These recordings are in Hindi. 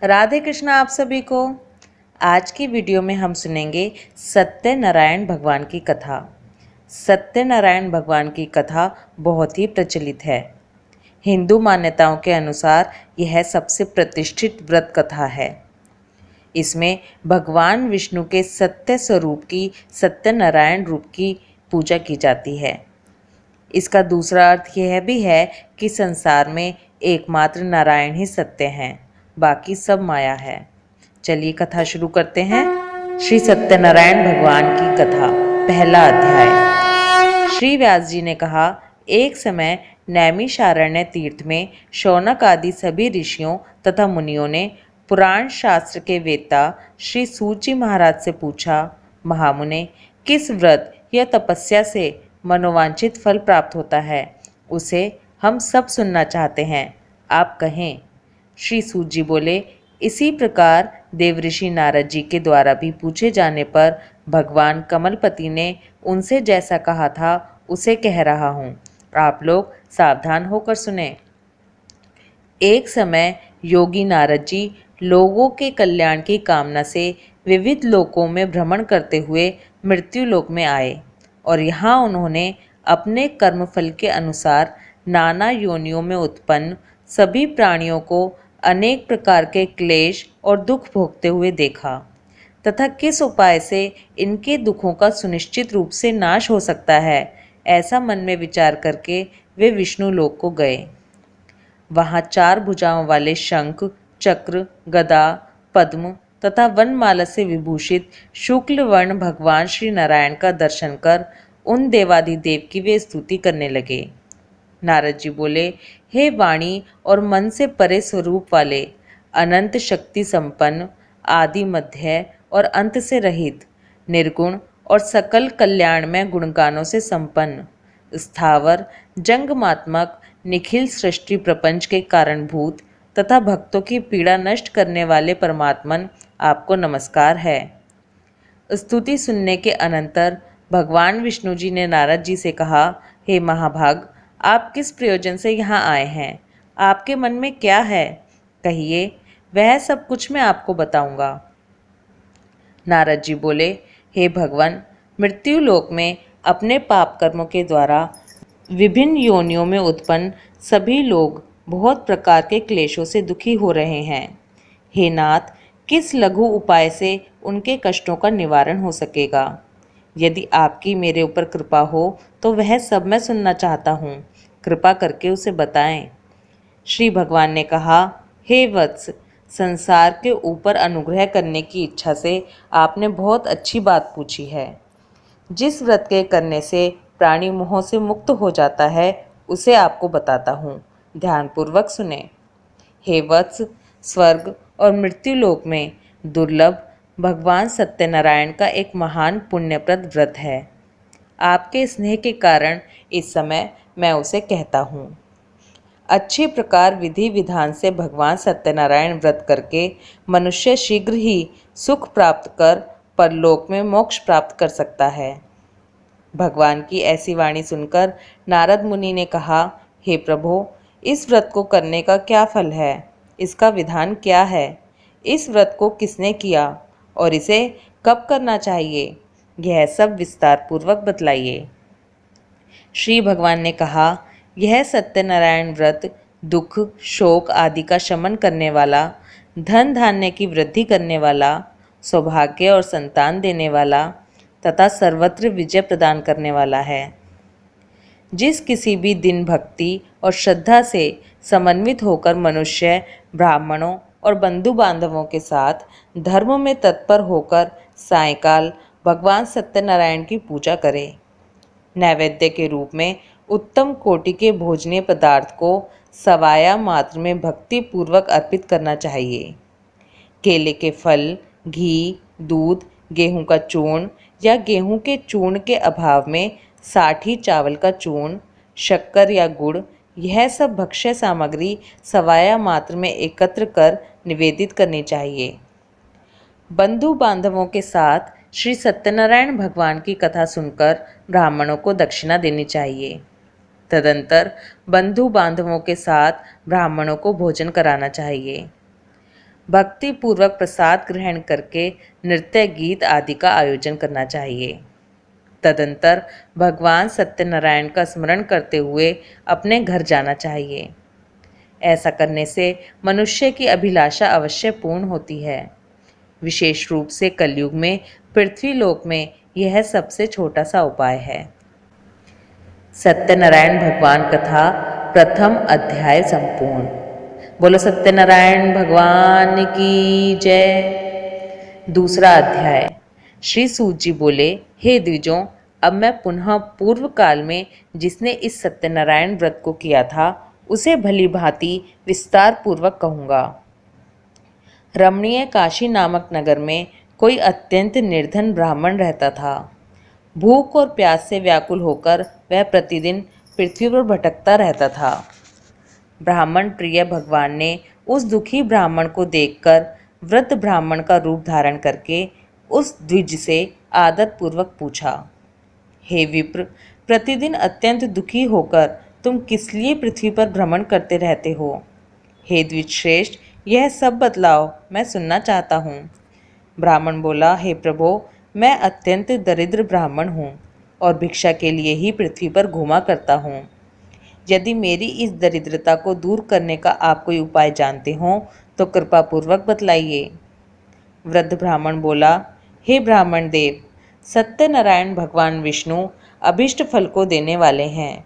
राधे कृष्णा आप सभी को। आज की वीडियो में हम सुनेंगे सत्यनारायण भगवान की कथा। सत्यनारायण भगवान की कथा बहुत ही प्रचलित है। हिंदू मान्यताओं के अनुसार यह सबसे प्रतिष्ठित व्रत कथा है। इसमें भगवान विष्णु के सत्य स्वरूप की सत्यनारायण रूप की पूजा की जाती है। इसका दूसरा अर्थ यह भी है कि संसार में एकमात्र नारायण ही सत्य हैं, बाकी सब माया है। चलिए कथा शुरू करते हैं। श्री सत्यनारायण भगवान की कथा। पहला अध्याय। श्री व्यास जी ने कहा, एक समय नैमिषारण्य तीर्थ में शौनक आदि सभी ऋषियों तथा मुनियों ने पुराण शास्त्र के वेत्ता श्री सूत जी महाराज से पूछा, महामुने, किस व्रत या तपस्या से मनोवांछित फल प्राप्त होता है? उसे हम सब सुनना चाहते हैं, आप कहें। श्री सूत जी बोले, इसी प्रकार देवऋषि नारद जी के द्वारा भी पूछे जाने पर भगवान कमलपति ने उनसे जैसा कहा था उसे कह रहा हूँ, आप लोग सावधान होकर सुने। एक समय योगी नारद जी लोगों के कल्याण की कामना से विविध लोकों में भ्रमण करते हुए मृत्यु लोक में आए और यहाँ उन्होंने अपने कर्मफल के अनुसार नाना योनियों में उत्पन्न सभी प्राणियों को अनेक प्रकार के क्लेश और दुख भोगते हुए देखा तथा किस उपाय से इनके दुखों का सुनिश्चित रूप से नाश हो सकता है, ऐसा मन में विचार करके वे विष्णु लोक को गए। वहाँ 4 भुजाओं वाले शंख, चक्र, गदा, पद्म तथा वनमाला से विभूषित शुक्ल वर्ण भगवान श्री नारायण का दर्शन कर उन देवाधिदेव की वे स्तुति करने लगे। नारद जी बोले, हे वाणी और मन से परे स्वरूप वाले, अनंत शक्ति संपन्न, आदि मध्य और अंत से रहित, निर्गुण और सकल कल्याणमय गुणगानों से संपन्न, स्थावर जंगमात्मक निखिल सृष्टि प्रपंच के कारणभूत तथा भक्तों की पीड़ा नष्ट करने वाले परमात्मन, आपको नमस्कार है। स्तुति सुनने के अनंतर भगवान विष्णु जी ने नारद जी से कहा, हे महाभाग, आप किस प्रयोजन से यहाँ आए हैं? आपके मन में क्या है? कहिए, वह सब कुछ मैं आपको बताऊंगा। नारद जी बोले, हे भगवान, मृत्यु लोक में अपने पाप कर्मों के द्वारा विभिन्न योनियों में उत्पन्न सभी लोग बहुत प्रकार के क्लेशों से दुखी हो रहे हैं। हे नाथ, किस लघु उपाय से उनके कष्टों का निवारण हो सकेगा? यदि आपकी मेरे ऊपर कृपा हो तो वह सब मैं सुनना चाहता हूँ, कृपा करके उसे बताएं। श्री भगवान ने कहा, हे वत्स, संसार के ऊपर अनुग्रह करने की इच्छा से आपने बहुत अच्छी बात पूछी है। जिस व्रत के करने से प्राणी मोह से मुक्त हो जाता है उसे आपको बताता हूँ, ध्यानपूर्वक सुने। हे वत्स, स्वर्ग और मृत्यु लोक में दुर्लभ भगवान सत्यनारायण का एक महान पुण्यप्रद व्रत है। आपके स्नेह के कारण इस समय मैं उसे कहता हूँ। अच्छे प्रकार विधि विधान से भगवान सत्यनारायण व्रत करके मनुष्य शीघ्र ही सुख प्राप्त कर परलोक में मोक्ष प्राप्त कर सकता है। भगवान की ऐसी वाणी सुनकर नारद मुनि ने कहा, हे प्रभु, इस व्रत को करने का क्या फल है? इसका विधान क्या है? इस व्रत को किसने किया और इसे कब करना चाहिए? यह सब विस्तार पूर्वक बतलाइए। श्री भगवान ने कहा, यह सत्यनारायण व्रत दुख, शोक आदि का शमन करने वाला, धन धान्य की वृद्धि करने वाला, सौभाग्य और संतान देने वाला तथा सर्वत्र विजय प्रदान करने वाला है। जिस किसी भी दिन भक्ति और श्रद्धा से समन्वित होकर मनुष्य ब्राह्मणों और बंधु बांधवों के साथ धर्म में तत्पर होकर सायंकाल भगवान सत्यनारायण की पूजा करे, नैवेद्य के रूप में उत्तम कोटि के भोजनीय पदार्थ को सवाया मात्र में भक्ति पूर्वक अर्पित करना चाहिए। केले के फल, घी, दूध, गेहूं का चूर्ण या गेहूं के चूर्ण के अभाव में साठी चावल का चूर्ण, शक्कर या गुड़, यह सब भक्ष्य सामग्री सवाया मात्र में एकत्र कर निवेदित करनी चाहिए। बंधु बांधवों के साथ श्री सत्यनारायण भगवान की कथा सुनकर ब्राह्मणों को दक्षिणा देनी चाहिए। तदंतर बंधु बांधवों के साथ ब्राह्मणों को भोजन कराना चाहिए। भक्ति पूर्वक प्रसाद ग्रहण करके नृत्य गीत आदि का आयोजन करना चाहिए। तदंतर भगवान सत्यनारायण का स्मरण करते हुए अपने घर जाना चाहिए। ऐसा करने से मनुष्य की अभिलाषा अवश्य पूर्ण होती है। विशेष रूप से कलयुग में पृथ्वी लोक में यह सबसे छोटा सा उपाय है। सत्यनारायण भगवान कथा प्रथम अध्याय संपूर्ण। बोलो सत्यनारायण भगवान की जय। दूसरा अध्याय। श्री सूत जी बोले, हे द्विजों, अब मैं पुनः पूर्व काल में जिसने इस सत्यनारायण व्रत को किया था उसे भली भांति विस्तार पूर्वक कहूँगा। रमणीय काशी नामक नगर में कोई अत्यंत निर्धन ब्राह्मण रहता था। भूख और प्यास से व्याकुल होकर वह प्रतिदिन पृथ्वी पर भटकता रहता था। ब्राह्मण प्रिय भगवान ने उस दुखी ब्राह्मण को देखकर वृद्ध ब्राह्मण का रूप धारण करके उस द्विज से आदर पूर्वक पूछा, हे विप्र, प्रतिदिन अत्यंत दुखी होकर तुम किस लिए पृथ्वी पर भ्रमण करते रहते हो? हे द्विज श्रेष्ठ, यह सब बतलाओ, मैं सुनना चाहता हूँ। ब्राह्मण बोला, हे प्रभो, मैं अत्यंत दरिद्र ब्राह्मण हूँ और भिक्षा के लिए ही पृथ्वी पर घूमा करता हूँ। यदि मेरी इस दरिद्रता को दूर करने का आप कोई उपाय जानते हो तो कृपा पूर्वक बतलाइए। वृद्ध ब्राह्मण बोला, हे ब्राह्मण देव, सत्यनारायण भगवान विष्णु अभिष्ट फल को देने वाले हैं।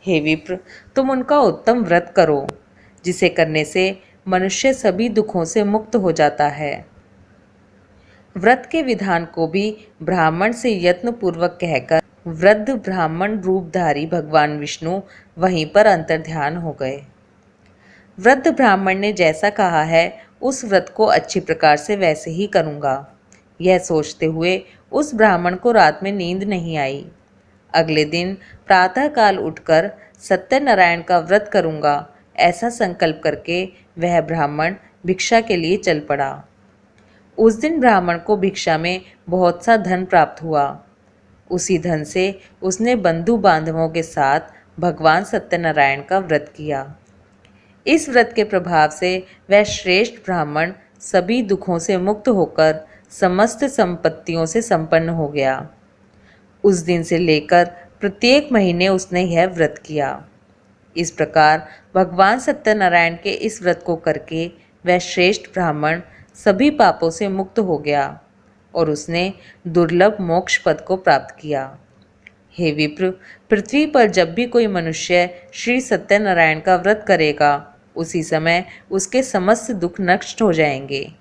हे विप्र, तुम उनका उत्तम व्रत करो, जिसे करने से मनुष्य सभी दुखों से मुक्त हो जाता है। व्रत के विधान को भी ब्राह्मण से यत्न पूर्वक कहकर वृद्ध ब्राह्मण रूपधारी भगवान विष्णु वहीं पर अंतर्ध्यान हो गए। वृद्ध ब्राह्मण ने जैसा कहा है उस व्रत को अच्छी प्रकार से वैसे ही करूँगा। यह सोचते हुए उस ब्राह्मण को रात में नींद नहीं आई। अगले दिन प्रातःकाल उठकर सत्यनारायण का व्रत करूँगा ऐसा संकल्प करके वह ब्राह्मण भिक्षा के लिए चल पड़ा। उस दिन ब्राह्मण को भिक्षा में बहुत सा धन प्राप्त हुआ। उसी धन से उसने बंधु बांधवों के साथ भगवान सत्यनारायण का व्रत किया। इस व्रत के प्रभाव से वह श्रेष्ठ ब्राह्मण सभी दुखों से मुक्त होकर समस्त संपत्तियों से संपन्न हो गया। उस दिन से लेकर प्रत्येक महीने उसने यह व्रत किया। इस प्रकार भगवान सत्यनारायण के इस व्रत को करके वह श्रेष्ठ ब्राह्मण सभी पापों से मुक्त हो गया और उसने दुर्लभ मोक्ष पद को प्राप्त किया। हे विप्र, पृथ्वी पर जब भी कोई मनुष्य श्री सत्यनारायण का व्रत करेगा उसी समय उसके समस्त दुख नष्ट हो जाएंगे।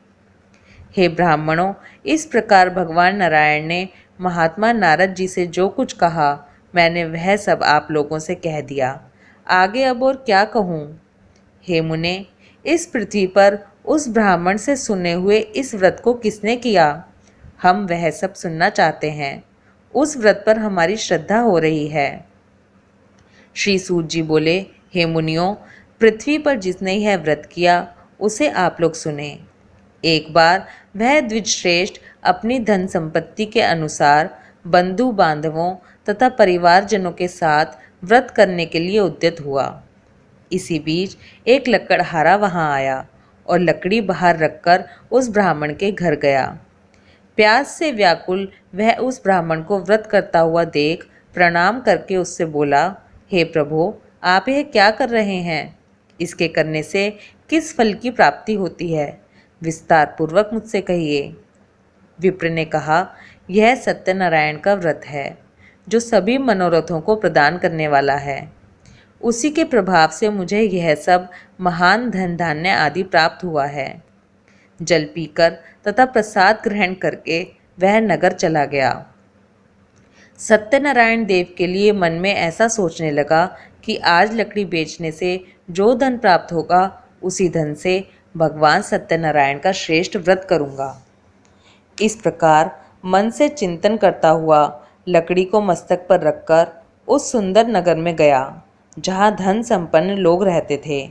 हे ब्राह्मणों, इस प्रकार भगवान नारायण ने महात्मा नारद जी से जो कुछ कहा मैंने वह सब आप लोगों से कह दिया। आगे अब और क्या कहूँ? हे मुने, इस पृथ्वी पर उस ब्राह्मण से सुने हुए इस व्रत को किसने किया? हम वह सब सुनना चाहते हैं। उस व्रत पर हमारी श्रद्धा हो रही है। श्री सूत जी बोले, हे मुनियों, पृथ्वी पर जिसने यह व्रत किया उसे आप लोग सुने। एक बार वह द्विज श्रेष्ठ अपनी धन संपत्ति के अनुसार बंधु बांधवों तथा परिवारजनों के साथ व्रत करने के लिए उद्यत हुआ। इसी बीच एक लकड़हारा वहां आया और लकड़ी बाहर रखकर उस ब्राह्मण के घर गया। प्यास से व्याकुल वह उस ब्राह्मण को व्रत करता हुआ देख प्रणाम करके उससे बोला, हे प्रभु, आप यह क्या कर रहे हैं? इसके करने से किस फल की प्राप्ति होती है? विस्तार पूर्वक मुझसे कहिए। विप्र ने कहा, यह सत्यनारायण का व्रत है जो सभी मनोरथों को प्रदान करने वाला है। उसी के प्रभाव से मुझे यह सब महान धन धान्य आदि प्राप्त हुआ है। जल पीकर तथा प्रसाद ग्रहण करके वह नगर चला गया। सत्यनारायण देव के लिए मन में ऐसा सोचने लगा कि आज लकड़ी बेचने से जो धन प्राप्त होगा उसी धन से भगवान सत्यनारायण का श्रेष्ठ व्रत करूँगा। इस प्रकार मन से चिंतन करता हुआ लकड़ी को मस्तक पर रखकर उस सुंदर नगर में गया जहाँ धन संपन्न लोग रहते थे।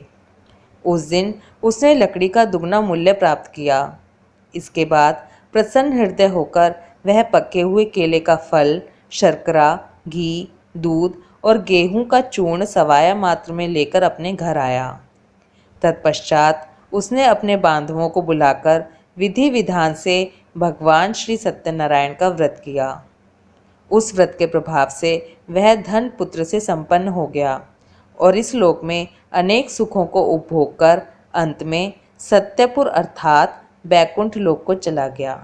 उस दिन उसने लकड़ी का दुगना मूल्य प्राप्त किया। इसके बाद प्रसन्न हृदय होकर वह पके हुए केले का फल, शर्करा, घी, दूध और गेहूं का चूर्ण सवाया मात्र में लेकर अपने घर आया। तत्पश्चात उसने अपने बांधवों को बुलाकर विधि विधान से भगवान श्री सत्यनारायण का व्रत किया। उस व्रत के प्रभाव से वह धन पुत्र से संपन्न हो गया और इस लोक में अनेक सुखों को उपभोग कर अंत में सत्यपुर अर्थात बैकुंठ लोक को चला गया।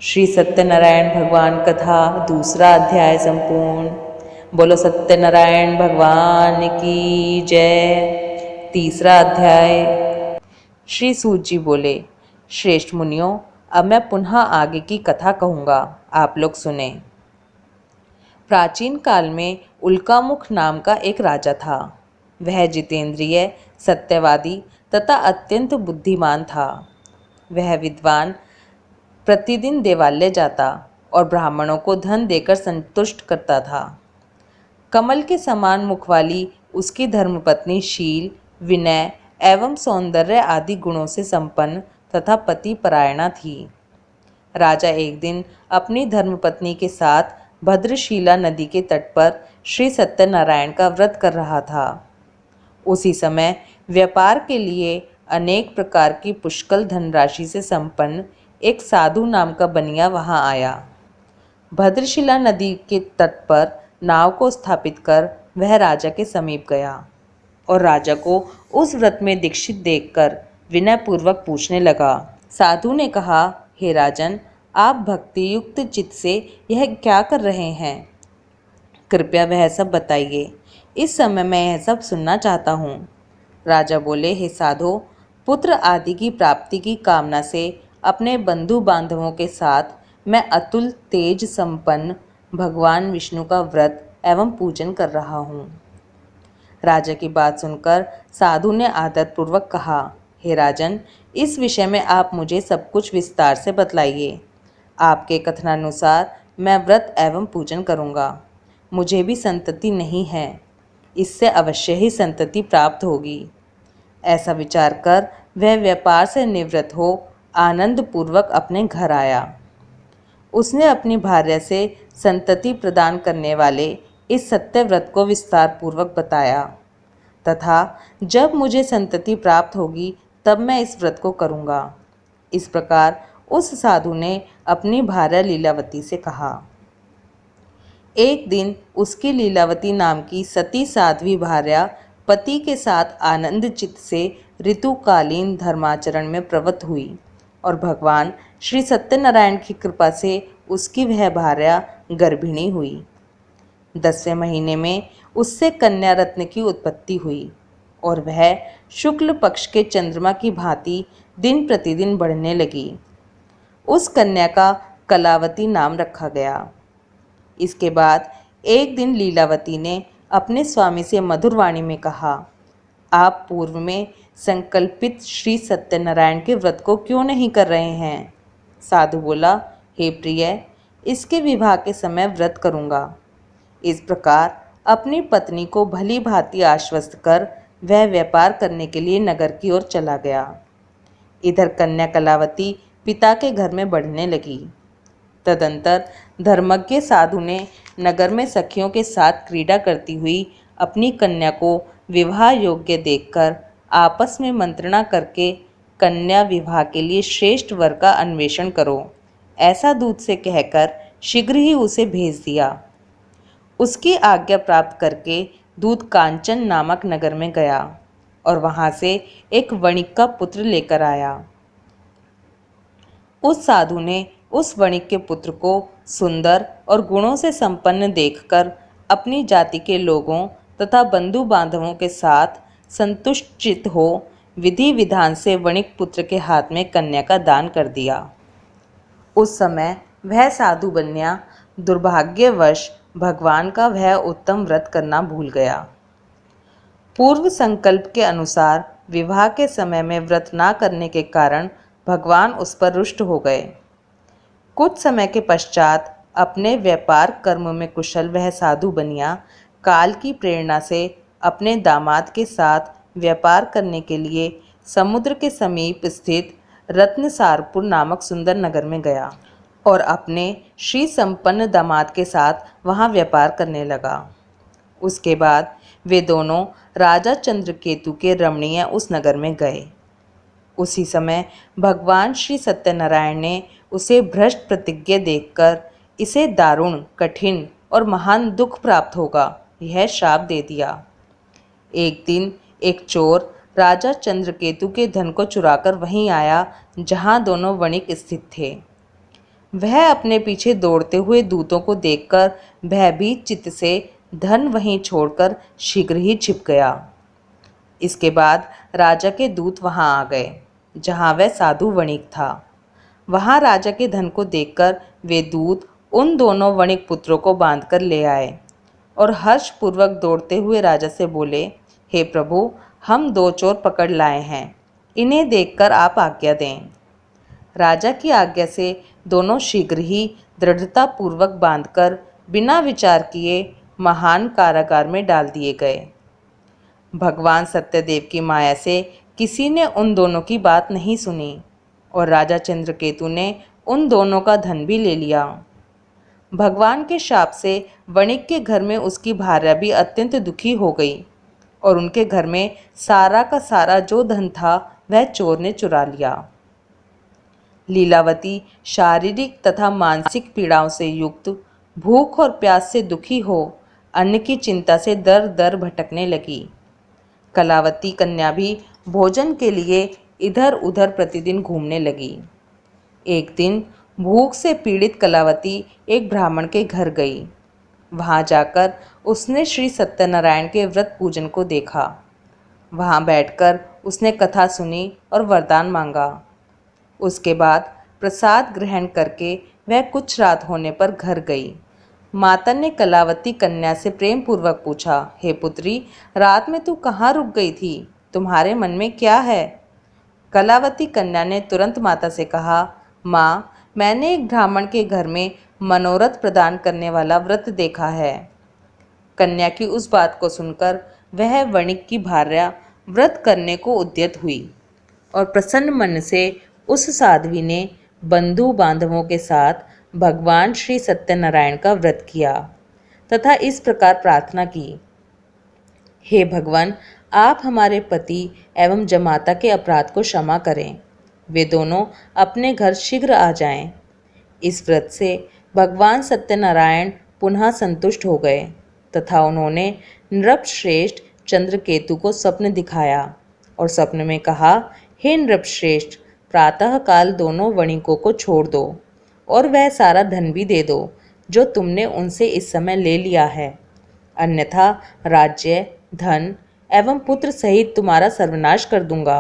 श्री सत्यनारायण भगवान कथा दूसरा अध्याय संपूर्ण। बोलो सत्यनारायण भगवान की जय। तीसरा अध्याय। श्री सूत जी बोले, श्रेष्ठ मुनियों, अब मैं पुनः आगे की कथा कहूँगा, आप लोग सुने। प्राचीन काल में उल्कामुख नाम का एक राजा था। वह जितेंद्रिय, सत्यवादी तथा अत्यंत बुद्धिमान था। वह विद्वान, प्रतिदिन देवालय जाता और ब्राह्मणों को धन देकर संतुष्ट करता था। कमल के समान मुख वाली उसकी धर्मपत्नी शील, विनय एवं सौंदर्य आदि गुणों से संपन्न तथा पति परायणा थी। राजा एक दिन अपनी धर्मपत्नी के साथ भद्रशिला नदी के तट पर श्री सत्यनारायण का व्रत कर रहा था। उसी समय व्यापार के लिए अनेक प्रकार की पुष्कल धनराशि से संपन्न एक साधु नाम का बनिया वहां आया। भद्रशिला नदी के तट पर नाव को स्थापित कर वह राजा के समीप गया और राजा को उस व्रत में दीक्षित देखकर विनयपूर्वक पूछने लगा। साधु ने कहा, हे राजन, आप भक्ति युक्त चित्त से यह क्या कर रहे हैं? कृपया वह सब बताइए, इस समय मैं यह सब सुनना चाहता हूँ। राजा बोले, हे साधो, पुत्र आदि की प्राप्ति की कामना से अपने बंधु बांधवों के साथ मैं अतुल तेज संपन्न भगवान विष्णु का व्रत एवं पूजन कर रहा हूँ। राजा की बात सुनकर साधु ने आदरपूर्वक कहा, हे राजन, इस विषय में आप मुझे सब कुछ विस्तार से बतलाइए। आपके कथनानुसार मैं व्रत एवं पूजन करूँगा। मुझे भी संतति नहीं है, इससे अवश्य ही संतति प्राप्त होगी। ऐसा विचार कर वह व्यापार से निवृत्त हो आनंद पूर्वक अपने घर आया। उसने अपनी भार्या से संतति प्रदान करने वाले इस सत्यव्रत को विस्तार पूर्वक बताया तथा जब मुझे संतति प्राप्त होगी तब मैं इस व्रत को करूँगा। इस प्रकार उस साधु ने अपनी भार्या लीलावती से कहा। एक दिन उसकी लीलावती नाम की सती साध्वी भार्या पति के साथ आनंद चित्त से ऋतुकालीन धर्माचरण में प्रवृत्त हुई और भगवान श्री सत्यनारायण की कृपा से उसकी वह भार्या गर्भिणी हुई। 10वें महीने में उससे कन्या रत्न की उत्पत्ति हुई और वह शुक्ल पक्ष के चंद्रमा की भांति दिन प्रतिदिन बढ़ने लगी। उस कन्या का कलावती नाम रखा गया। इसके बाद एक दिन लीलावती ने अपने स्वामी से मधुर वाणी में कहा, आप पूर्व में संकल्पित श्री सत्यनारायण के व्रत को क्यों नहीं कर रहे हैं? साधु बोला, हे प्रिय, इसके विवाह के समय व्रत करूँगा। इस प्रकार अपनी पत्नी को भली भांति आश्वस्त कर वह व्यापार करने के लिए नगर की ओर चला गया। इधर कन्या कलावती पिता के घर में बढ़ने लगी। तदंतर धर्मज्ञ साधु ने नगर में सखियों के साथ क्रीड़ा करती हुई अपनी कन्या को विवाह योग्य देखकर आपस में मंत्रणा करके कन्या विवाह के लिए श्रेष्ठ वर का अन्वेषण करो, ऐसा दूत से कहकर शीघ्र ही उसे भेज दिया। उसकी आज्ञा प्राप्त करके दूत कांचन नामक नगर में गया और वहां से एक वणिक का पुत्र लेकर आया। उस साधु ने उस वणिक के पुत्र को सुंदर और गुणों से संपन्न देखकर अपनी जाति के लोगों तथा बंधु बांधवों के साथ संतुष्ट हो विधि विधान से वणिक पुत्र के हाथ में कन्या का दान कर दिया। उस समय वह साधु बन्या दुर्भाग्यवश भगवान का वह उत्तम व्रत करना भूल गया। पूर्व संकल्प के अनुसार विवाह के समय में व्रत न करने के कारण भगवान उस पर रुष्ट हो गए। कुछ समय के पश्चात अपने व्यापार कर्म में कुशल वह साधु बनिया काल की प्रेरणा से अपने दामाद के साथ व्यापार करने के लिए समुद्र के समीप स्थित रत्नसारपुर नामक सुंदर नगर में गया और अपने श्री संपन्न दामाद के साथ वहां व्यापार करने लगा। उसके बाद वे दोनों राजा चंद्रकेतु के रमणीय उस नगर में गए। उसी समय भगवान श्री सत्यनारायण ने उसे भ्रष्ट प्रतिज्ञा देखकर इसे दारुण, कठिन और महान दुख प्राप्त होगा यह शाप दे दिया। एक दिन एक चोर राजा चंद्रकेतु के धन को चुराकर वहीं आया जहां दोनों वणिक स्थित थे। वह अपने पीछे दौड़ते हुए दूतों को देखकर भयभीत चित्त से धन वहीं छोड़कर शीघ्र ही छिप गया। इसके बाद राजा के दूत वहां आ गए जहां वह साधु वणिक था। वहां राजा के धन को देखकर वे दूत उन दोनों वणिक पुत्रों को बांधकर ले आए और हर्षपूर्वक दौड़ते हुए राजा से बोले, हे प्रभु, हम 2 चोर पकड़ लाए हैं, इन्हें देखकर आप आज्ञा दें। राजा की आज्ञा से दोनों शीघ्र ही दृढ़तापूर्वक बांधकर बिना विचार किए महान कारागार में डाल दिए गए। भगवान सत्यदेव की माया से किसी ने उन दोनों की बात नहीं सुनी और राजा चंद्रकेतु ने उन दोनों का धन भी ले लिया। भगवान के शाप से वणिक के घर में उसकी भार्या भी अत्यंत दुखी हो गई और उनके घर में सारा का सारा जो धन था वह चोर ने चुरा लिया। लीलावती शारीरिक तथा मानसिक पीड़ाओं से युक्त, भूख और प्यास से दुखी हो अन्न की चिंता से दर दर भटकने लगी। कलावती कन्या भी भोजन के लिए इधर उधर प्रतिदिन घूमने लगी। एक दिन भूख से पीड़ित कलावती एक ब्राह्मण के घर गई। वहां जाकर उसने श्री सत्यनारायण के व्रत पूजन को देखा। वहां बैठकर उसने कथा सुनी और वरदान मांगा। उसके बाद प्रसाद ग्रहण करके वह कुछ रात होने पर घर गई। माता ने कलावती कन्या से प्रेम पूर्वक पूछा, हे पुत्री, रात में तू कहाँ रुक गई थी? तुम्हारे मन में क्या है? कलावती कन्या ने तुरंत माता से कहा, माँ, मैंने एक ब्राह्मण के घर में मनोरथ प्रदान करने वाला व्रत देखा है। कन्या की उस बात को सुनकर वह वणिक की भार्या व्रत करने को उद्यत हुई और प्रसन्न मन से उस साध्वी ने बंधु बांधवों के साथ भगवान श्री सत्यनारायण का व्रत किया तथा इस प्रकार प्रार्थना की, हे भगवान, आप हमारे पति एवं जमाता के अपराध को क्षमा करें। वे दोनों अपने घर शीघ्र आ जाएं। इस व्रत से भगवान सत्यनारायण पुनः संतुष्ट हो गए तथा उन्होंने नृपश्रेष्ठ चंद्रकेतु को स्वप्न दिखाया और स्वप्न में कहा, हे नृपश्रेष्ठ, प्रातःकाल दोनों वणिकों को छोड़ दो और वह सारा धन भी दे दो जो तुमने उनसे इस समय ले लिया है, अन्यथा राज्य, धन एवं पुत्र सहित तुम्हारा सर्वनाश कर दूंगा।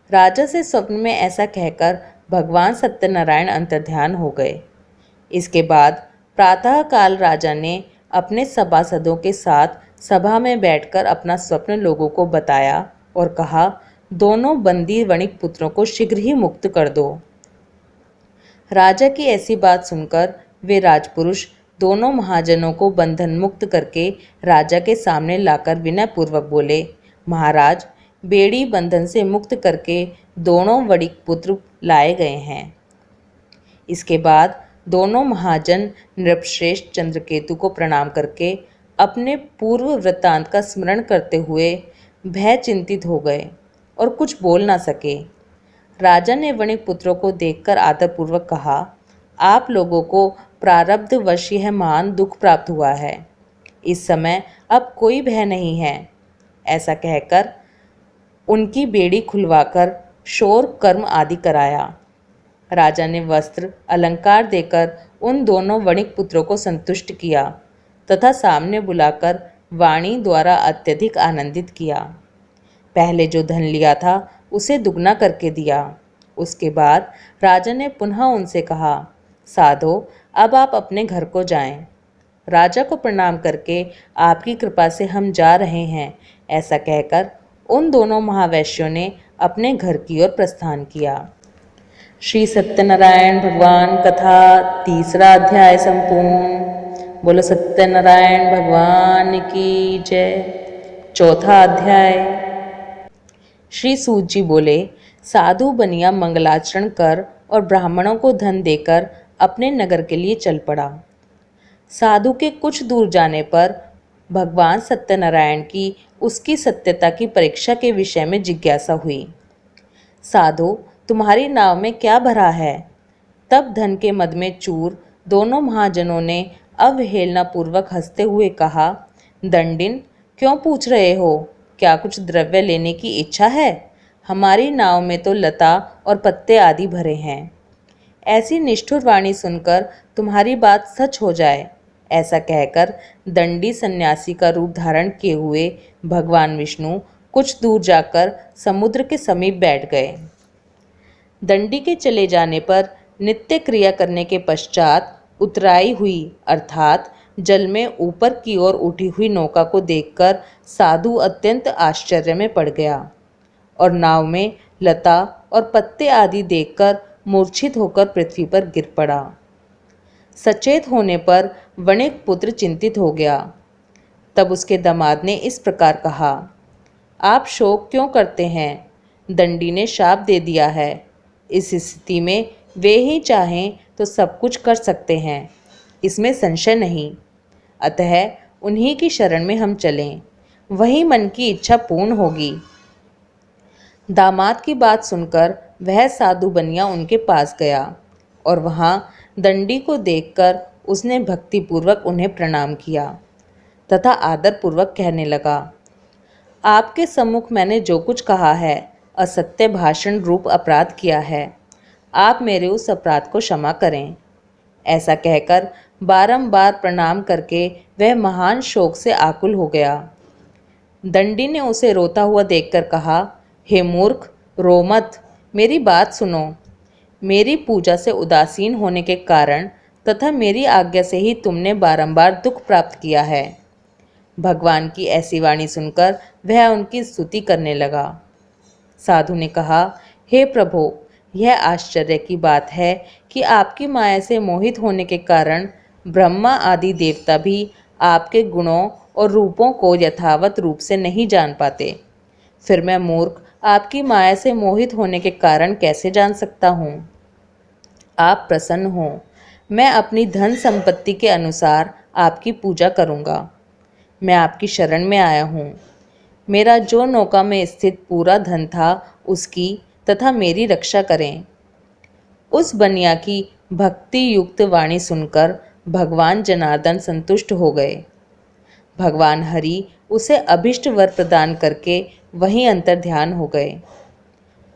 राजा से स्वप्न में ऐसा कहकर भगवान सत्यनारायण अंतर्ध्यान हो गए। इसके बाद प्रातःकाल राजा ने अपने सभासदों के साथ सभा में बैठकर अपना स्वप्न लोगों को बताया और कहा, दोनों बंदी वणिक पुत्रों को शीघ्र ही मुक्त कर दो। राजा की ऐसी बात सुनकर वे राजपुरुष दोनों महाजनों को बंधन मुक्त करके राजा के सामने लाकर विनय पूर्वक बोले, महाराज, बेड़ी बंधन से मुक्त करके दोनों वणिक पुत्र लाए गए हैं। इसके बाद दोनों महाजन नृपश्रेष्ठ चंद्रकेतु को प्रणाम करके अपने पूर्व वृत्तांत का स्मरण करते हुए भय चिंतित हो गए और कुछ बोल ना सके। राजा ने वणिक पुत्रों को देखकर आदरपूर्वक कहा, आप लोगों को प्रारब्धवश यह महान दुख प्राप्त हुआ है। इस समय अब कोई भय नहीं है। ऐसा कहकर उनकी बेड़ी खुलवाकर शोर कर्म आदि कराया। राजा ने वस्त्र अलंकार देकर उन दोनों वणिक पुत्रों को संतुष्ट किया तथा सामने बुलाकर वाणी द्वारा अत्यधिक आनंदित किया। पहले जो धन लिया था उसे दुगना करके दिया। उसके बाद राजा ने पुनः उनसे कहा, साधो, अब आप अपने घर को जाएं। राजा को प्रणाम करके आपकी कृपा से हम जा रहे हैं, ऐसा कहकर उन दोनों महावैश्यों ने अपने घर की ओर प्रस्थान किया। श्री सत्यनारायण भगवान कथा 3रा अध्याय संपूर्ण। बोलो सत्यनारायण भगवान की जय। 4था अध्याय। श्री सूत जी बोले, साधु बनिया मंगलाचरण कर और ब्राह्मणों को धन देकर अपने नगर के लिए चल पड़ा। साधु के कुछ दूर जाने पर भगवान सत्यनारायण की उसकी सत्यता की परीक्षा के विषय में जिज्ञासा हुई। साधो, तुम्हारी नाव में क्या भरा है? तब धन के मद में चूर दोनों महाजनों ने अवहेलनापूर्वक हंसते हुए कहा, दंडिन, क्यों पूछ रहे हो? क्या कुछ द्रव्य लेने की इच्छा है? हमारी नाव में तो लता और पत्ते आदि भरे हैं। ऐसी निष्ठुर वाणी सुनकर तुम्हारी बात सच हो जाए, ऐसा कहकर दंडी सन्यासी का रूप धारण किए हुए भगवान विष्णु कुछ दूर जाकर समुद्र के समीप बैठ गए। दंडी के चले जाने पर नित्य क्रिया करने के पश्चात उतराई हुई अर्थात जल में ऊपर की ओर उठी हुई नौका को देखकर साधु अत्यंत आश्चर्य में पड़ गया और नाव में लता और पत्ते आदि देखकर मूर्छित होकर पृथ्वी पर गिर पड़ा। सचेत होने पर वणिक पुत्र चिंतित हो गया। तब उसके दामाद ने इस प्रकार कहा, आप शोक क्यों करते हैं? दंडी ने शाप दे दिया है। इस स्थिति में वे ही चाहें तो सब कुछ कर सकते हैं, इसमें संशय नहीं। अतः उन्हीं की शरण में हम चलें, वही मन की इच्छा पूर्ण होगी। दामाद की बात सुनकर वह साधु बनिया उनके पास गया और वहाँ दंडी को देखकर उसने भक्तिपूर्वक उन्हें प्रणाम किया तथा आदरपूर्वक कहने लगा, आपके सम्मुख मैंने जो कुछ कहा है असत्य भाषण रूप अपराध किया है, आप मेरे उस अपराध को क्षमा करें। ऐसा कहकर बारंबार प्रणाम करके वह महान शोक से आकुल हो गया। दंडी ने उसे रोता हुआ देखकर कहा, हे मूर्ख, रो मत, मेरी बात सुनो। मेरी पूजा से उदासीन होने के कारण तथा मेरी आज्ञा से ही तुमने बारंबार दुख प्राप्त किया है। भगवान की ऐसी वाणी सुनकर वह उनकी स्तुति करने लगा। साधु ने कहा, हे प्रभो, यह आश्चर्य की बात है कि आपकी माया से मोहित होने के कारण ब्रह्मा आदि देवता भी आपके गुणों और रूपों को यथावत रूप से नहीं जान पाते। फिर मैं मूर्ख आपकी माया से मोहित होने के कारण कैसे जान सकता हूँ? आप प्रसन्न हो, मैं अपनी धन संपत्ति के अनुसार आपकी पूजा करूँगा। मैं आपकी शरण में आया हूँ। मेरा जो नौका में स्थित पूरा धन था उसकी तथा मेरी रक्षा करें। उस बनिया की भक्ति युक्त वाणी सुनकर भगवान जनार्दन संतुष्ट हो गए। भगवान हरि उसे अभिष्ट वर प्रदान करके वहीं अंतर्ध्यान हो गए।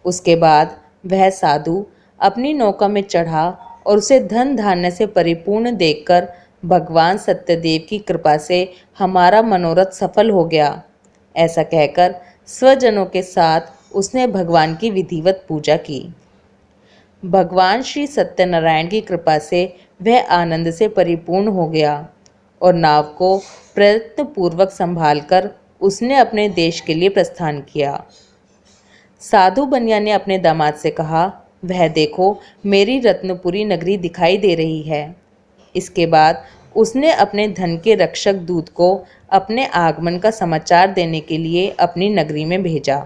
उसके बाद वह साधु अपनी नौका में चढ़ा और उसे धन धान्य से परिपूर्ण देखकर भगवान सत्यदेव की कृपा से हमारा मनोरथ सफल हो गया, ऐसा कहकर स्वजनों के साथ उसने भगवान की विधिवत पूजा की। भगवान श्री सत्यनारायण की कृपा से वह आनंद से परिपूर्ण हो गया और नाव को प्रयत्नपूर्वक संभालकर उसने अपने देश के लिए प्रस्थान किया। साधु बनिया ने अपने दामाद से कहा, वह देखो, मेरी रत्नपुरी नगरी दिखाई दे रही है। इसके बाद उसने अपने धन के रक्षक दूत को अपने आगमन का समाचार देने के लिए अपनी नगरी में भेजा।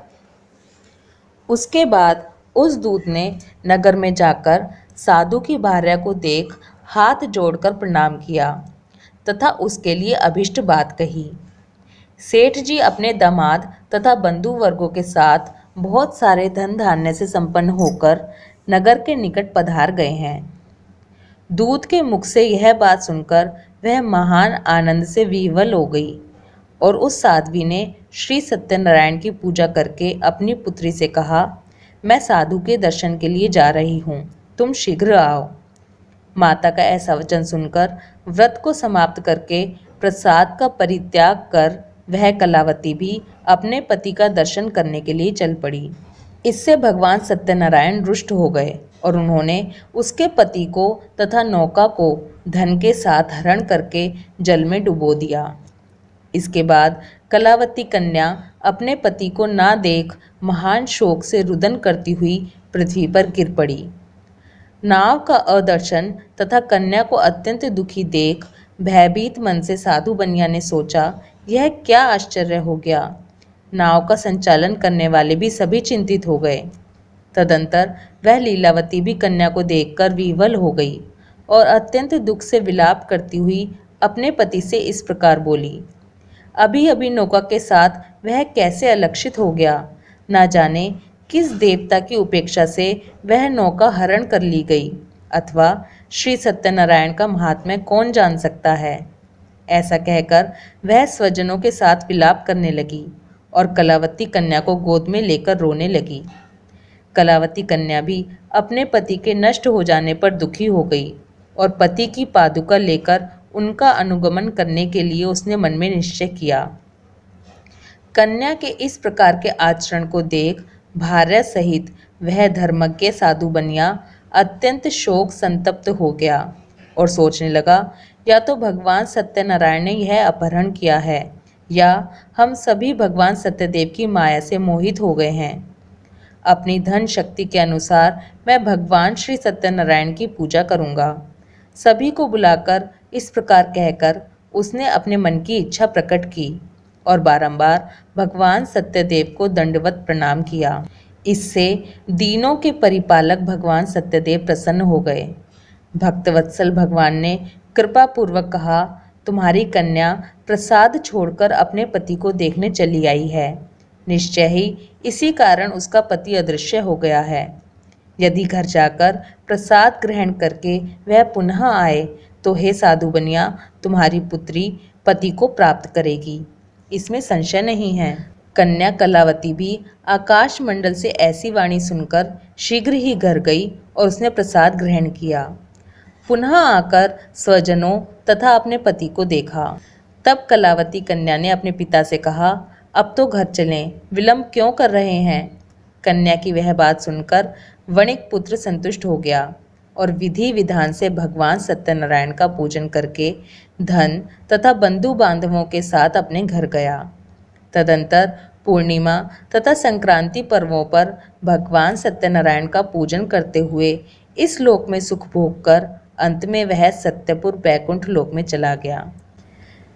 उसके बाद उस दूत ने नगर में जाकर साधु की भार्या को देख हाथ जोड़कर प्रणाम किया तथा उसके लिए अभिष्ट बात कही। सेठ जी अपने दामाद तथा बंधु वर्गों के साथ बहुत सारे धन धान्य से संपन्न होकर नगर के निकट पधार गए हैं। दूत के मुख से यह बात सुनकर वह महान आनंद से विह्वल हो गई और उस साध्वी ने श्री सत्यनारायण की पूजा करके अपनी पुत्री से कहा, मैं साधु के दर्शन के लिए जा रही हूँ, तुम शीघ्र आओ। माता का ऐसा वचन सुनकर व्रत को समाप्त करके प्रसाद का परित्याग कर वह कलावती भी अपने पति का दर्शन करने के लिए चल पड़ी। इससे भगवान सत्यनारायण रुष्ट हो गए और उन्होंने उसके पति को तथा नौका को धन के साथ हरण करके जल में डुबो दिया। इसके बाद कलावती कन्या अपने पति को ना देख महान शोक से रुदन करती हुई पृथ्वी पर गिर पड़ी। नाव का अदर्शन तथा कन्या को अत्यंत दुखी देख भयभीत मन से साधु बनिया ने सोचा, यह क्या आश्चर्य हो गया। नाव का संचालन करने वाले भी सभी चिंतित हो गए। तदंतर वह लीलावती भी कन्या को देखकर विह्वल हो गई और अत्यंत दुख से विलाप करती हुई अपने पति से इस प्रकार बोली, अभी अभी नौका के साथ वह कैसे अलक्षित हो गया, ना जाने किस देवता की उपेक्षा से वह नौका हरण कर ली गई, अथवा श्री सत्यनारायण का महात्म्य कौन जान सकता है। ऐसा कहकर वह स्वजनों के साथ विलाप करने लगी और कलावती कन्या को गोद में लेकर रोने लगी। कलावती कन्या भी अपने पति के नष्ट हो जाने पर दुखी हो गई और पति की पादुका लेकर उनका अनुगमन करने के लिए उसने मन में निश्चय किया। कन्या के इस प्रकार के आचरण को देख भार्या सहित वह धर्मज्ञ साधु बनिया अत्यंत शोक संतप्त हो गया और सोचने लगा, या तो भगवान सत्यनारायण ने यह अपहरण किया है, या हम सभी भगवान सत्यदेव की माया से मोहित हो गए हैं। अपनी धन शक्ति के अनुसार मैं भगवान श्री सत्यनारायण की पूजा करूंगा। सभी को बुलाकर इस प्रकार कहकर उसने अपने मन की इच्छा प्रकट की और बारंबार भगवान सत्यदेव को दंडवत प्रणाम किया। इससे दीनों के परिपालक भगवान सत्यदेव प्रसन्न हो गए। भक्तवत्सल भगवान ने कृपा पूर्वक कहा, तुम्हारी कन्या प्रसाद छोड़कर अपने पति को देखने चली आई है। निश्चय ही इसी कारण उसका पति अदृश्य हो गया है। यदि घर जाकर प्रसाद ग्रहण करके वह पुनः आए तो हे साधु बनिया, तुम्हारी पुत्री पति को प्राप्त करेगी, इसमें संशय नहीं है। कन्या कलावती भी आकाश मंडल से ऐसी वाणी सुनकर शीघ्र ही घर गई और उसने प्रसाद ग्रहण किया। पुनः आकर स्वजनों तथा अपने पति को देखा। तब कलावती कन्या ने अपने पिता से कहा, अब तो घर चलें, विलंब क्यों कर रहे हैं। कन्या की वह बात सुनकर वणिक पुत्र संतुष्ट हो गया और विधि विधान से भगवान सत्यनारायण का पूजन करके धन तथा बंधु बांधवों के साथ अपने घर गया। तदंतर पूर्णिमा तथा संक्रांति पर्वों पर भगवान सत्यनारायण का पूजन करते हुए इस लोक में सुख भोग कर अंत में वह सत्यपुर बैकुंठ लोक में चला गया।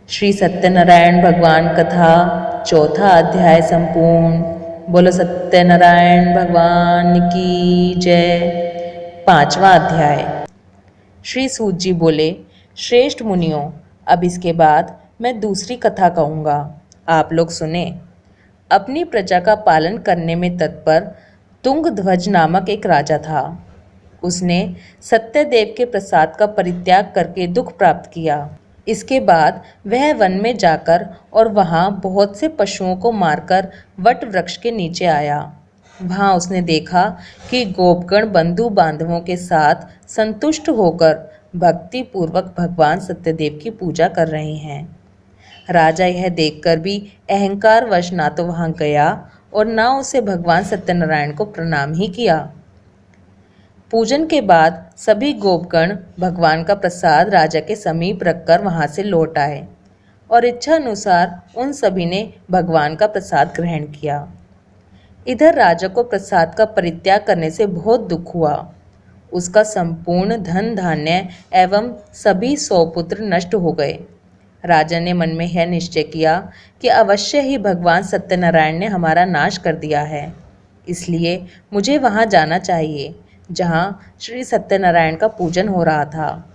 श्री सत्यनारायण भगवान कथा चौथा अध्याय संपूर्ण। बोलो सत्यनारायण भगवान की जय। पांचवा अध्याय। श्री सूत जी बोले, श्रेष्ठ मुनियों, अब इसके बाद मैं दूसरी कथा कहूँगा, आप लोग सुने। अपनी प्रजा का पालन करने में तत्पर तुंगध्वज नामक एक राजा था। उसने सत्यदेव के प्रसाद का परित्याग करके दुख प्राप्त किया। इसके बाद वह वन में जाकर और वहाँ बहुत से पशुओं को मारकर वट वृक्ष के नीचे आया। वहाँ उसने देखा कि गोपगण बंधु बांधवों के साथ संतुष्ट होकर भक्ति पूर्वक भगवान सत्यदेव की पूजा कर रहे हैं। राजा यह देखकर भी अहंकारवश ना तो वहाँ गया और ना उसे भगवान सत्यनारायण को प्रणाम ही किया। पूजन के बाद सभी गोपगण भगवान का प्रसाद राजा के समीप रखकर वहाँ से लौट आए और इच्छा अनुसार उन सभी ने भगवान का प्रसाद ग्रहण किया। इधर राजा को प्रसाद का परित्याग करने से बहुत दुख हुआ। उसका संपूर्ण धन धान्य एवं सभी 100 पुत्र नष्ट हो गए। राजा ने मन में यह निश्चय किया कि अवश्य ही भगवान सत्यनारायण ने हमारा नाश कर दिया है, इसलिए मुझे वहाँ जाना चाहिए जहाँ श्री सत्यनारायण का पूजन हो रहा था।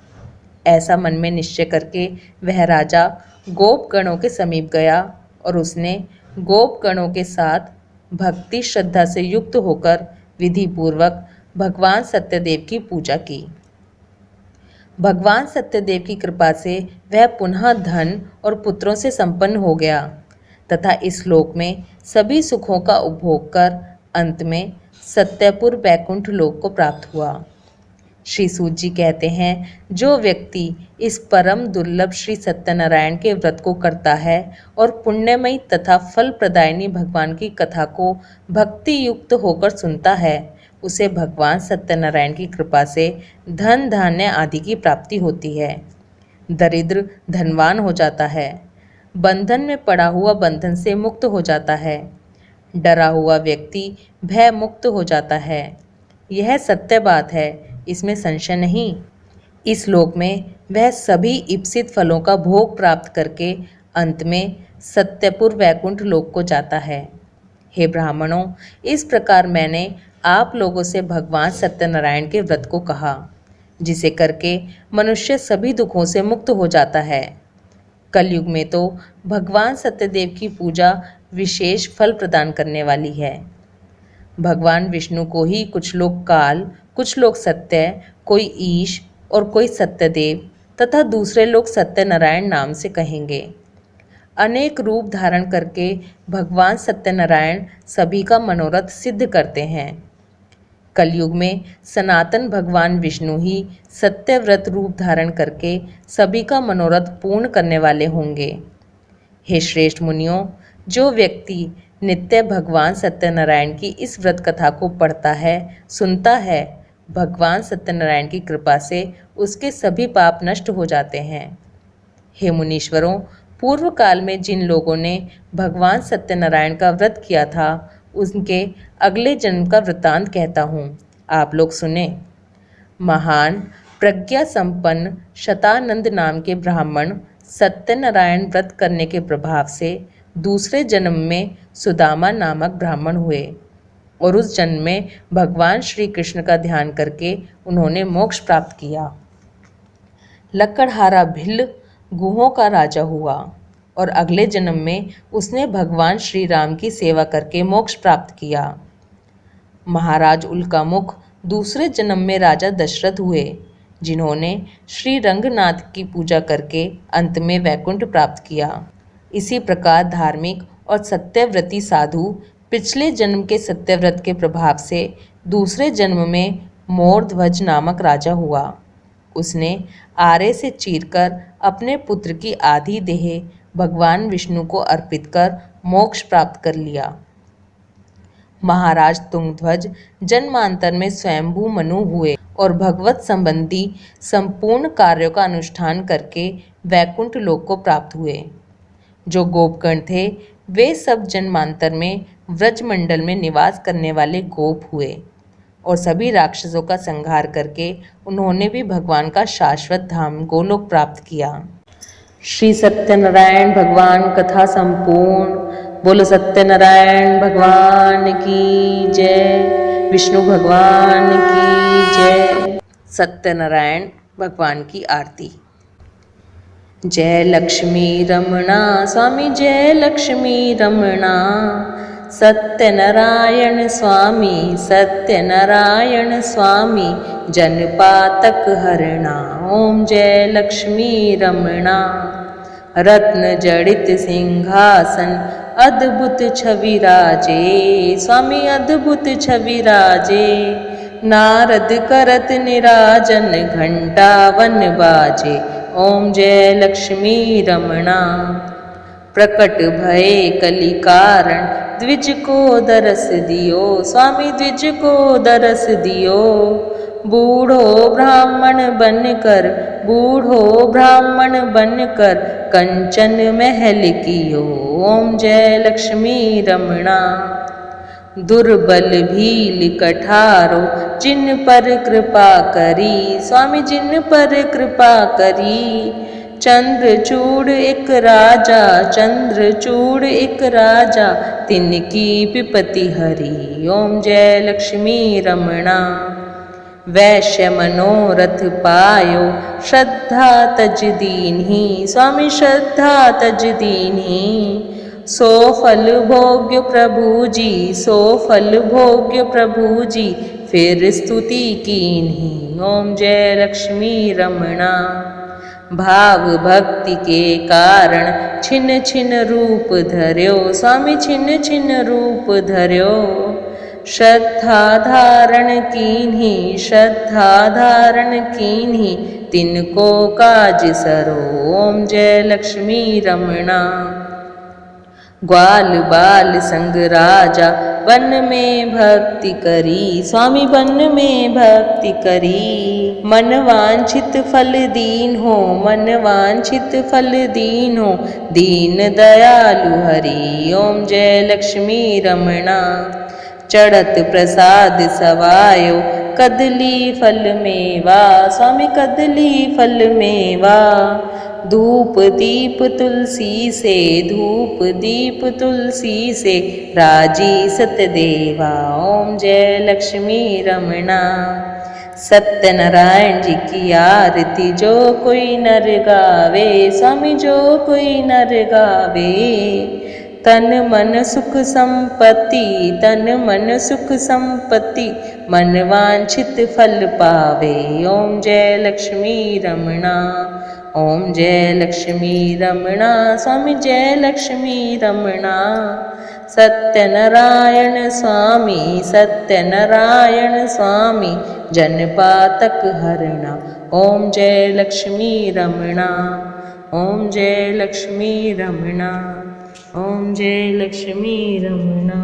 ऐसा मन में निश्चय करके वह राजा गोपगणों के समीप गया और उसने गोपगणों के साथ भक्ति श्रद्धा से युक्त होकर विधि पूर्वक भगवान सत्यदेव की पूजा की। भगवान सत्यदेव की कृपा से वह पुनः धन और पुत्रों से संपन्न हो गया तथा इस लोक में सभी सुखों का उपभोग कर अंत में सत्यपुर बैकुंठ लोक को प्राप्त हुआ। श्री सूत जी कहते हैं, जो व्यक्ति इस परम दुर्लभ श्री सत्यनारायण के व्रत को करता है और पुण्यमयी तथा फल प्रदायिनी भगवान की कथा को भक्ति युक्त होकर सुनता है, उसे भगवान सत्यनारायण की कृपा से धन धान्य आदि की प्राप्ति होती है। दरिद्र धनवान हो जाता है, बंधन में पड़ा हुआ बंधन से मुक्त हो जाता है, डरा हुआ व्यक्ति भय मुक्त हो जाता है। यह सत्य बात है, इसमें संशय नहीं। इस लोक में वह सभी इप्सित फलों का भोग प्राप्त करके अंत में सत्यपुर वैकुंठ लोक को जाता है। हे ब्राह्मणों, इस प्रकार मैंने आप लोगों से भगवान सत्यनारायण के व्रत को कहा, जिसे करके मनुष्य सभी दुखों से मुक्त हो जाता है। कलयुग में तो भगवान सत्यदेव की पूजा विशेष फल प्रदान करने वाली है। भगवान विष्णु को ही कुछ लोग काल, कुछ लोग सत्य, कोई ईश और कोई सत्यदेव तथा दूसरे लोग सत्यनारायण नाम से कहेंगे। अनेक रूप धारण करके भगवान सत्यनारायण सभी का मनोरथ सिद्ध करते हैं। कलयुग में सनातन भगवान विष्णु ही सत्यव्रत रूप धारण करके सभी का मनोरथ पूर्ण करने वाले होंगे। हे श्रेष्ठ मुनियों, जो व्यक्ति नित्य भगवान सत्यनारायण की इस व्रत कथा को पढ़ता है, सुनता है, भगवान सत्यनारायण की कृपा से उसके सभी पाप नष्ट हो जाते हैं। हे मुनीश्वरों, पूर्व काल में जिन लोगों ने भगवान सत्यनारायण का व्रत किया था, उनके अगले जन्म का वृत्तांत कहता हूँ, आप लोग सुने। महान प्रज्ञा संपन्न शतानंद नाम के ब्राह्मण सत्यनारायण व्रत करने के प्रभाव से दूसरे जन्म में सुदामा नामक ब्राह्मण हुए और उस जन्म में भगवान श्री कृष्ण का ध्यान करके उन्होंने मोक्ष प्राप्त किया। लकड़हारा भिल्ल गुहों का राजा हुआ और अगले जन्म में उसने भगवान श्री राम की सेवा करके मोक्ष प्राप्त किया। महाराज उल्कामुख दूसरे जन्म में राजा दशरथ हुए, जिन्होंने श्री रंगनाथ की पूजा करके अंत में वैकुंठ प्राप्त किया। इसी प्रकार धार्मिक और सत्यव्रती साधु पिछले जन्म के सत्यव्रत के प्रभाव से दूसरे जन्म में मोरध्वज नामक राजा हुआ। उसने आरे से चीरकर अपने पुत्र की आधी देह भगवान विष्णु को अर्पित कर मोक्ष प्राप्त कर लिया। महाराज तुंगध्वज जन्मांतर में स्वयंभू मनु हुए और भगवत संबंधी संपूर्ण कार्यों का अनुष्ठान करके वैकुंठ लोक को प्राप्त हुए। जो गोपगण थे, वे सब जन्मांतर में व्रजमंडल में निवास करने वाले गोप हुए और सभी राक्षसों का संहार करके उन्होंने भी भगवान का शाश्वत धाम गोलोक प्राप्त किया। श्री सत्यनारायण भगवान कथा संपूर्ण। बोलो सत्यनारायण भगवान की जय, विष्णु भगवान की जय। सत्यनारायण भगवान की आरती। जय लक्ष्मी रमणा स्वामी, जय लक्ष्मी रमणा। सत्यनारायण स्वामी, सत्यनारायण स्वामी, जनपातक हरणा। ओम जय लक्ष्मी रमणा। रत्न जड़ित सिंहासन अद्भुत छवि राजे, स्वामी अद्भुत छवि राजे। नारद करत निराजन घंटा वन बाजे। ओम जय लक्ष्मी रमणा। प्रकट भये कलि कारण द्विज को दरस दियो, स्वामी द्विज को दरस दियो। बूढ़ो ब्राह्मण बनकर, बूढ़ो ब्राह्मण बनकर कंचन महल कियो। ओम जय लक्ष्मी रमणा। दुर्बल भील कठारो जिन पर कृपा करी, स्वामी जिन पर कृपा करी। चंद्रचूड़ एक राजा, चंद्रचूड़ एक राजा, तिनकी विपत्ति हरी। ओम जय लक्ष्मी रमणा। वैश्य मनोरथ पायो श्रद्धा तज दीन्ही, स्वामी श्रद्धा तज दीन्ही। सो फल भोग्य प्रभु जी, सो फल भोग्य प्रभु जी, फिर स्तुति कीन्ही। ओम जय लक्ष्मी रमणा। भाव भक्ति के कारण छिन छिन रूप धर्यो, स्वामी छिन छिन रूप धर्यो। श्रद्धा धारण कीन्ही, श्रद्धा धारण कीन्ही, तिनको काज सरो। ओम जय लक्ष्मी रमणा। ग्वाल बाल संग राजा वन में भक्ति करी, स्वामी वन में भक्ति करी। मन वांछित फल दीन हो, मन वांछित फल दीन हो, दीन दयालु हरि। ओम जय लक्ष्मी रमणा। चढ़त प्रसाद सवायो कदली फल मेवा, स्वामी कदली फल मेवा। धूप दीप तुलसी से, धूप दीप तुलसी से, राजी सतदेवा। ओम जय लक्ष्मी रमणा। सत्यनारायण जी की आरती जो कोई नर गावे, स्वामी जो कोई नर गावे। तन मन सुख संपत्ति, तन मन सुख संपत्ति, मन वांछित फल पावे। ओम जय लक्ष्मी रमणा, ओम जय लक्ष्मी रमणा, स्वामी जय लक्ष्मी रमणा। सत्यनारायण स्वामी, सत्यनारायण स्वामी, जनपातक हरणा। ओम जय लक्ष्मी रमणा, ओम जय लक्ष्मी रमणा, ओम जय लक्ष्मी रमणा।